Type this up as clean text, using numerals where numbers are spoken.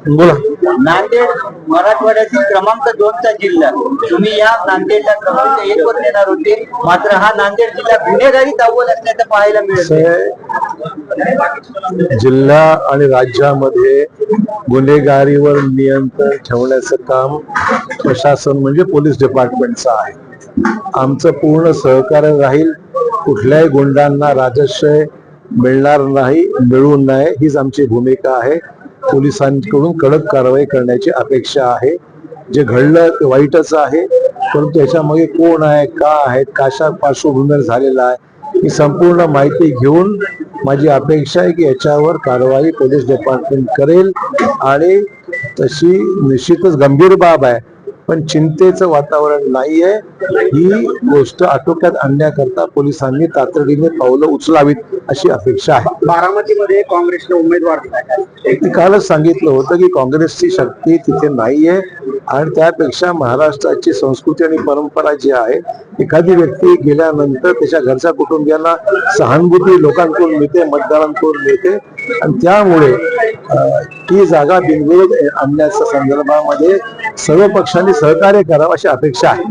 बोला. नांदेड मराठवाड्यातील क्रमांक 2चा जिल्हा. तुम्ही या नांदेडला क्रमांक 1 वर नेणार होते, मात्र हा नांदेड जिल्हा गुन्हेगारीत अव्वल असल्याचं पाहायला मिळत. जिल्हा आणि राज्यामध्ये गुन्हेगारीवर नियंत्रण ठेवण्याचं काम प्रशासन म्हणजे पोलीस डिपार्टमेंटचं आहे. आमचं पूर्ण सहकार्य राहील. कुठल्याही गुंडांना राजश्रय मिळणार नाही, मिळू नये, हीच आमची भूमिका आहे. पोलिसांकडून कडक कारवाई करण्याची अपेक्षा आहे. जे घडलं ते वाईटच आहे, परंतु याच्यामागे कोण आहे, का आहे, कशा पार्श्वभूमीवर झालेला आहे, ही संपूर्ण माहिती घेऊन माझी अपेक्षा आहे की याच्यावर कारवाई पोलीस डिपार्टमेंट करेल. आणि तशी निश्चितच गंभीर बाब आहे, पण चिंतेचं वातावरण नाहीये. ही गोष्ट आटोक्यात आणण्याकरता पोलिसांनी तातडीने पावलं उचलावीत अशी अपेक्षा आहे. बारामतीमध्ये काँग्रेसने उमेदवार कालच सांगितलं होतं की काँग्रेसची शक्ती तिथे नाहीये. आणि त्यापेक्षा महाराष्ट्राची संस्कृती आणि परंपरा जी आहे, एखादी व्यक्ती गेल्यानंतर त्याच्या घरच्या कुटुंबियांना सहानुभूती लोकांकडून मिळते, मतदारांकडून मिळते. आणि त्यामुळे ही जागा बिनविरोध आणण्याच्या संदर्भामध्ये सर्व पक्षांनी सहकार्य करावं अशी अपेक्षा आहे.